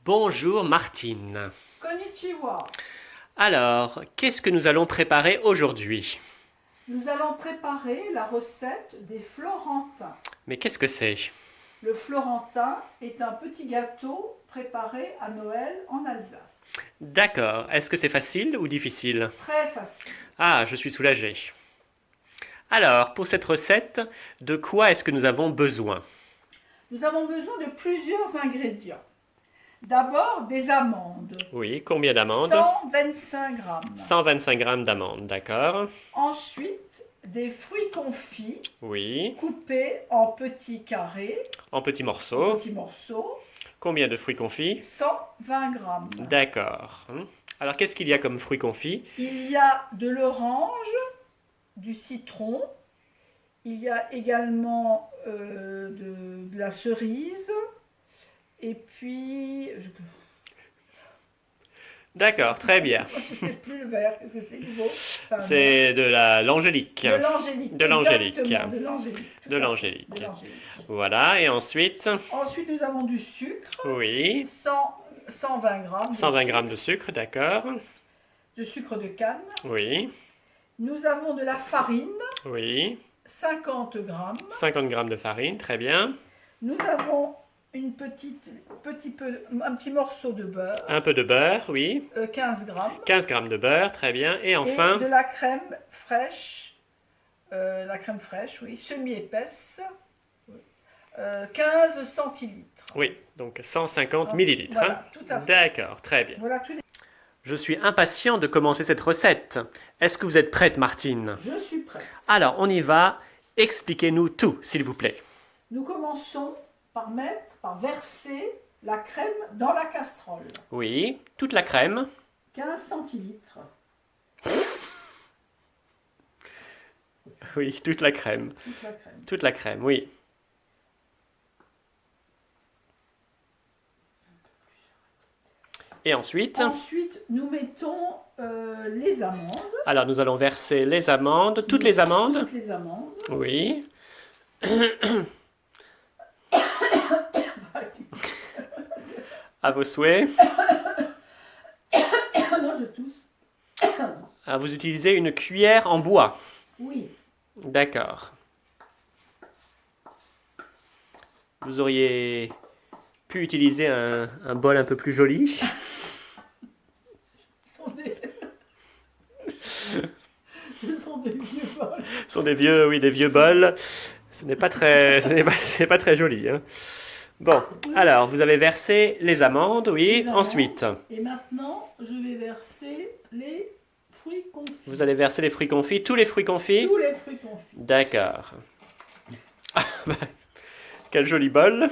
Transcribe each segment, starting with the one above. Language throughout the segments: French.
Bonjour Martine. Konnichiwa. Alors, qu'est-ce que nous allons préparer aujourd'hui? Nous allons préparer la recette des florentins. Mais qu'est-ce que c'est? Le florentin est un petit gâteau préparé à Noël en Alsace. D'accord. Est-ce que c'est facile ou difficile? Très facile. Ah, je suis soulagé. Alors, pour cette recette, de quoi est-ce que nous avons besoin? Nous avons besoin de plusieurs ingrédients. D'abord des amandes. Oui, combien d'amandes? 125 grammes. 125 grammes d'amandes, d'accord. Ensuite, des fruits confits Oui, coupés en petits carrés, en petits en morceaux. petits morceaux. Combien de fruits confits? 120 grammes. D'accord. Alors, qu'est-ce qu'il y a comme fruits confits? Il y a de l'orange, du citron, il y a également de la cerise, et puis, D'accord, très bien. je ne sais plus le vert, qu'est-ce que c'est nouveau? C'est de l'angélique. De l'angélique. De l'angélique. Exactement, de l'angélique. De l'angélique. De l'angélique. Voilà, et ensuite, Ensuite, nous avons du sucre, oui, 120 grammes. 120 grammes de sucre, d'accord. De sucre de canne. Oui, Nous avons de la farine, oui, 50 grammes. 50 grammes de farine, très bien. Nous avons un petit morceau de beurre, Un peu de beurre, oui. 15 grammes. 15 grammes de beurre, très bien. Et Et enfin, de la crème fraîche, oui, semi-épaisse, 15 centilitres. oui, donc 150 millilitres. Voilà, tout à fait. D'accord, très bien. Voilà tous les... Je suis impatient de commencer cette recette. Est-ce que vous êtes prête, Martine? Je suis prête. Alors, on y va. Expliquez-nous tout, s'il vous plaît. Nous commençons par verser la crème dans la casserole. Oui, toute la crème. 15 centilitres. Oui, toute la crème. Toute la crème. Toute la crème, oui. Et ensuite, Nous mettons les amandes. alors nous allons verser les amandes, toutes les amandes. Toutes les amandes. Oui. À vos souhaits. Non, je tousse. Ah, vous utilisez une cuillère en bois. Oui. D'accord. Vous auriez pu utiliser un bol un peu plus joli. Ce sont des... Ce sont des vieux bols. Ce sont des vieux, oui, des vieux bols. Ce n'est pas très, c'est pas très joli, hein. Bon, alors vous avez versé les amandes, oui. Les amandes. Ensuite, Et maintenant, je vais verser les fruits confits. vous allez verser les fruits confits, tous les fruits confits. Tous les fruits confits. D'accord. Ah, bah, quel joli bol.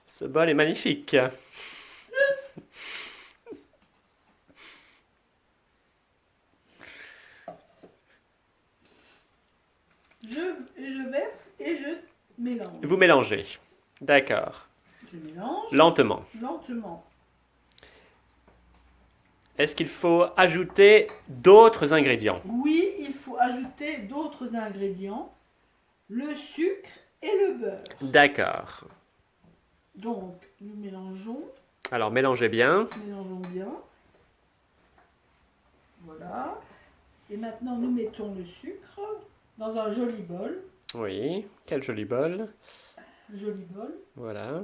Ce bol est magnifique. Je verse et je mélange. Vous mélangez. D'accord. Je mélange Lentement. lentement. Est-ce qu'il faut ajouter d'autres ingrédients? Oui, il faut ajouter d'autres ingrédients, le sucre et le beurre. D'accord. Donc, nous mélangeons Alors mélangez bien. Voilà. Et maintenant, nous mettons le sucre dans un joli bol. Oui, quel joli bol. Un joli bol. Voilà.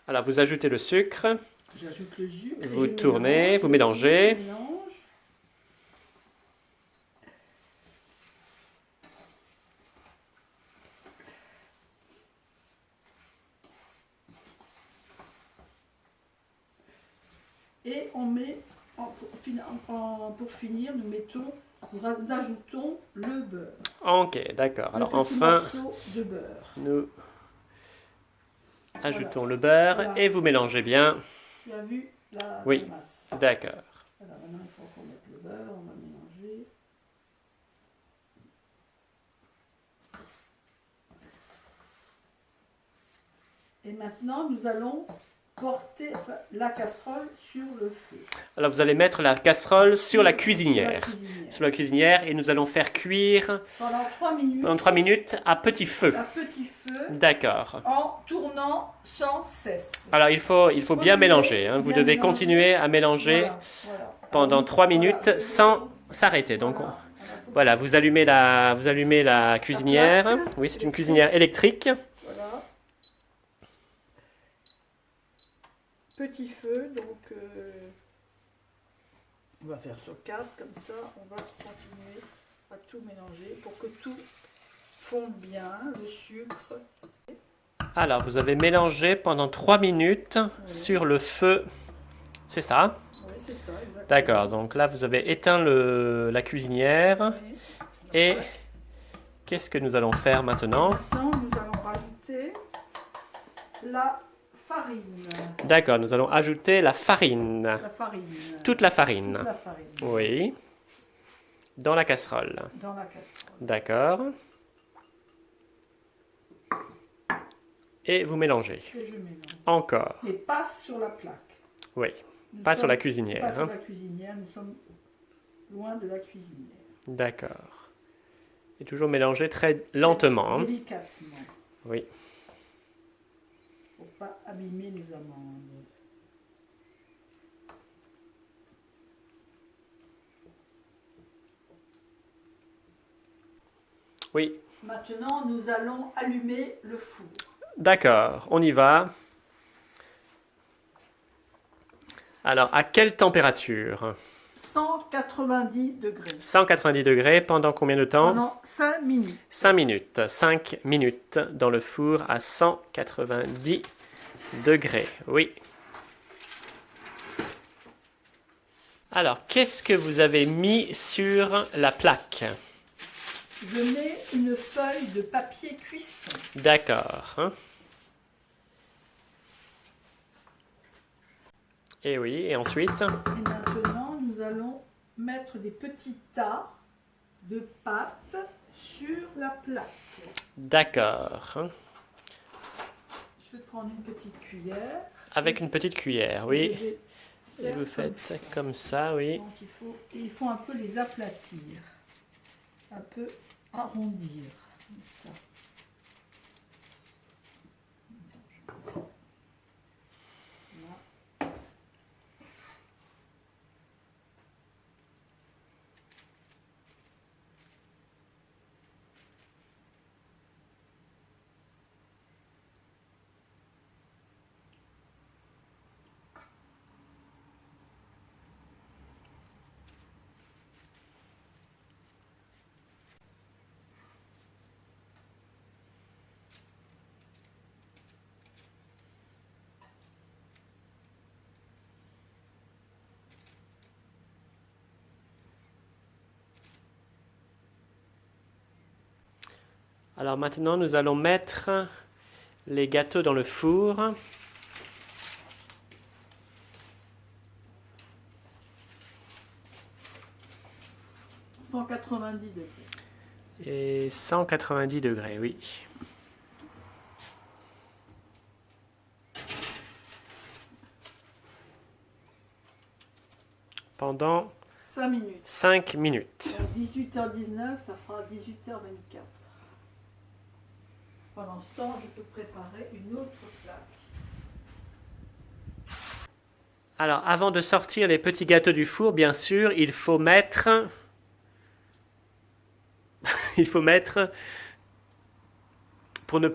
Alors vous ajoutez le sucre, J'ajoute le sucre. et vous je tournez, mélange. vous mélangez. Je mélange. Et on met, pour finir, nous ajoutons le beurre. Ok, d'accord. Alors Le petit enfin, morceau de beurre. nous ajoutons le beurre Voilà. et vous mélangez bien. Tu as vu la Oui. masse. D'accord. Voilà, maintenant il faut qu'on mette le beurre, on va mélanger. Et maintenant, nous allons porter la casserole sur le feu. Alors vous allez mettre la casserole sur la cuisinière. cuisinière. Sur la cuisinière et nous allons faire cuire Pendant 3 minutes. pendant 3 minutes à petit feu. À petit feu. D'accord. en tournant sans cesse. Alors, il faut bien mélanger. Hein. Vous Bien devez mélanger. continuer à mélanger Voilà. pendant Alors, 3 voilà, minutes vous sans devez- s'arrêter. Donc, voilà. voilà, vous allumez la cuisinière. plaque Oui, c'est une électrique. cuisinière électrique. Voilà. Petit feu, donc on va faire sur 4, comme ça on va continuer à tout mélanger pour que tout fonde bien, le sucre. Alors, vous avez mélangé pendant 3 minutes sur le feu. C'est ça? Oui, c'est ça, exactement. D'accord, donc là, vous avez éteint la cuisinière. Oui. Et qu'est-ce que nous allons faire maintenant? Maintenant, nous allons rajouter la farine. D'accord, nous allons ajouter la farine. La farine. Toute la farine. Toute la farine. Oui. Dans la casserole. Dans la casserole. D'accord. Et vous mélangez. Et je mélange. Encore. Et passe sur la plaque. Oui. Nous Pas sommes- sur la cuisinière. Pas sur hein. la cuisinière, nous sommes loin de la cuisinière. D'accord. Et toujours mélanger très lentement. hein. Délicatement, Oui. pour pas abîmer les amandes. Oui. Maintenant, nous allons allumer le four. D'accord, on y va. Alors, à quelle température? 190 degrés. 190 degrés pendant combien de temps? Pendant 5 minutes. 5 minutes. 5 minutes dans le four à 190 degrés. Oui. Alors, qu'est-ce que vous avez mis sur la plaque? Je mets une feuille de papier cuisson. D'accord. hein. Et oui, et ensuite? Et maintenant, nous allons mettre des petits tas de pâte sur la plaque. D'accord. hein. Je vais prendre une petite cuillère. Avec une petite cuillère, oui. Je vais Et faire vous comme faites ça. comme ça, oui. Donc il faut un peu les aplatir, un peu arrondir, comme ça. Voilà. Alors maintenant, nous allons mettre les gâteaux dans le four. « 190 degrés. Et 190 degrés, oui. Pendant 5 minutes. 5 minutes. Donc 18h19, ça fera 18h24. Pendant ce temps, je peux préparer une autre plaque. Alors, avant de sortir les petits gâteaux du four, bien sûr, il faut mettre... il faut mettre... Pour ne...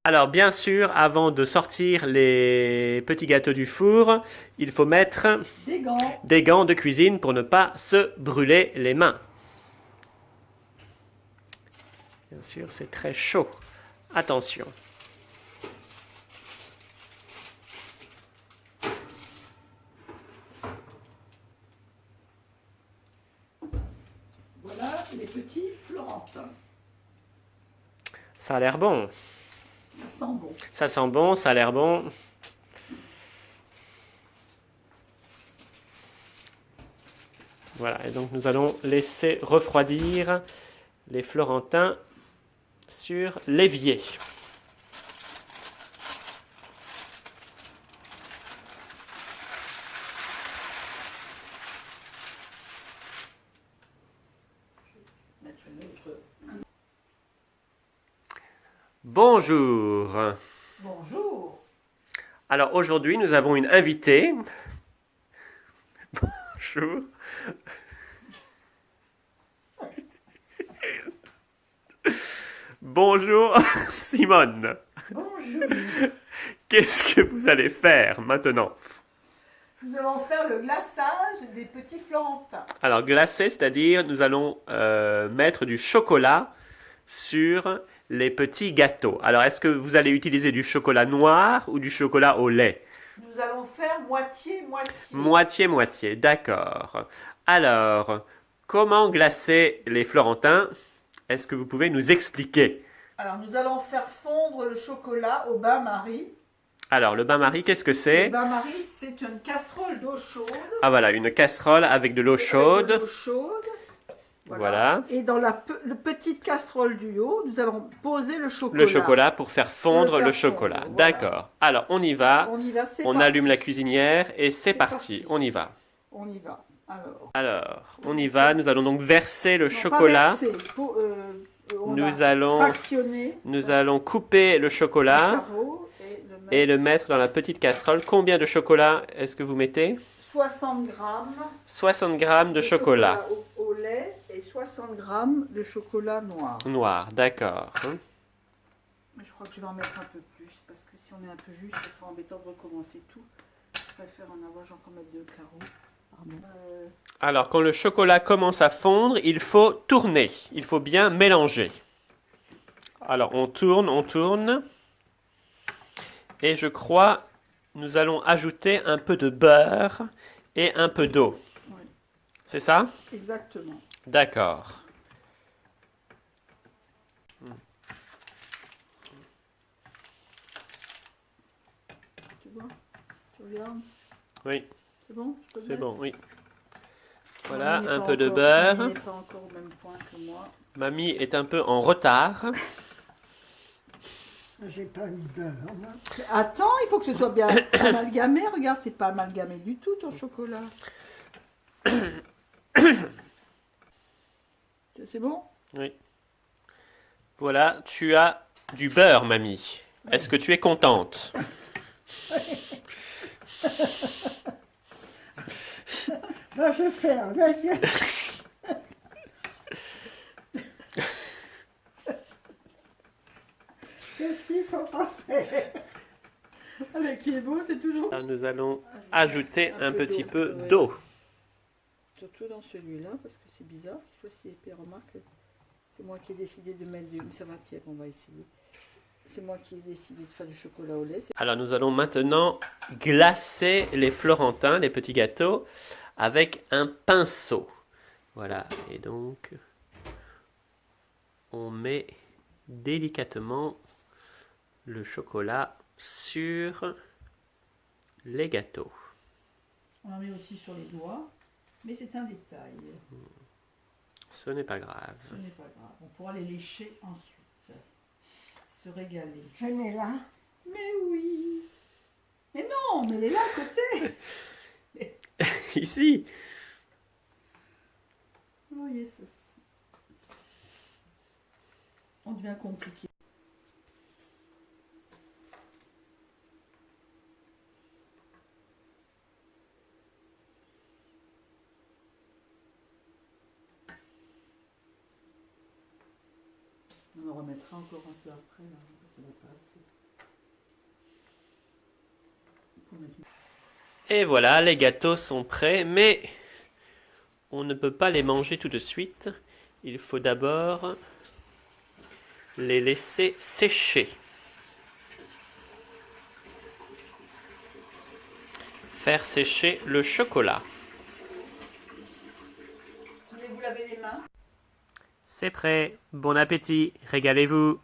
Alors, bien sûr, avant de sortir les petits gâteaux du four, il faut mettre Des gants. des gants de cuisine pour ne pas se brûler les mains. Bien sûr, c'est très chaud. Attention. Voilà les petits Florentins. Ça a l'air bon. Ça sent bon. Ça sent bon, ça a l'air bon. Voilà, et donc nous allons laisser refroidir les Florentins sur l'évier. Bonjour. Bonjour. Alors aujourd'hui, nous avons une invitée. Bonjour. Bonjour, Simone. Bonjour. Qu'est-ce que vous allez faire maintenant? Nous allons faire le glaçage des petits florentins. Alors glacer, c'est-à-dire nous allons mettre du chocolat sur les petits gâteaux. Alors est-ce que vous allez utiliser du chocolat noir ou du chocolat au lait? Nous allons faire moitié-moitié. Moitié-moitié, d'accord. Alors, comment glacer les florentins? Est-ce que vous pouvez nous expliquer? Alors, nous allons faire fondre le chocolat au bain-marie. Alors, le bain-marie, qu'est-ce que Le c'est? bain-marie, c'est une casserole d'eau chaude. Ah voilà, une casserole avec de l'eau Avec de chaude. l'eau chaude. Voilà. Et dans la petite casserole du haut, nous allons poser le chocolat. Le chocolat pour faire fondre le faire chocolat. fondre, voilà. D'accord. Alors, on y va. On y va, c'est On parti. allume la cuisinière et c'est parti. parti. On y va. On y va. Alors, on y va. Nous allons donc verser le Non, chocolat. pas verser, on Nous va allons- fractionner Nous allons couper le le chocolat carreau et le mettre dans la petite casserole. Combien de chocolat est-ce que vous mettez? 60 grammes 60 grammes de chocolat au lait et 60 grammes de chocolat noir. noir. D'accord. Mais je crois que je vais en mettre un peu plus parce que si on est un peu juste, ça sera embêtant de recommencer tout. Je préfère en avoir, j'en encore mettre 2 carreaux. Pardon. Alors, quand le chocolat commence à fondre, il faut tourner. Il faut bien mélanger. Alors, on tourne, on tourne. Et je crois, nous allons ajouter un peu de beurre et un peu d'eau. Oui. C'est ça? Exactement. D'accord. Tu vois? Tu regardes? Oui, C'est bon? Je peux c'est mettre? bon, oui. Voilà, Mamie n'est un pas peu de encore- beurre. Mamie n'est pas encore au même point que moi. Mamie est un peu en retard. J'ai pas eu beurre. moi. Attends, il faut que ce soit bien amalgamé. Regarde, c'est pas amalgamé du tout ton chocolat. C'est bon? Oui. Voilà, tu as du beurre, mamie. Est-ce que tu es contente? Moi, je fais avec. Qu'est-ce qu'il faut pas faire? Avec qui est beau, c'est toujours. Là, nous allons ajouter un petit d'eau, peu ouais. d'eau. Surtout dans celui-là, parce que c'est bizarre. Cette fois-ci, épais, remarque. C'est moi qui ai décidé de mettre du. Ça va, tiens, on va essayer. C'est moi qui ai décidé de faire du chocolat au lait. Alors, nous allons maintenant glacer les florentins, les petits gâteaux, avec un pinceau. Voilà, et donc, on met délicatement le chocolat sur les gâteaux. On en met aussi sur les doigts, mais c'est un détail. Ce n'est pas grave. Ce n'est pas grave. On pourra les lécher ensuite. Se régaler. Je mets là. Mais oui. Mais non, mais elle est là à côté. Ici. Vous voyez, on devient compliqué. On en remettra encore un peu après, là, parce qu'il n'y en a pas assez. Pour mettre- Et voilà, les gâteaux sont prêts, mais on ne peut pas les manger tout de suite. Il faut d'abord les laisser sécher. Faire sécher le chocolat. Voulez-vous laver les mains? C'est prêt. Bon appétit. Régalez-vous.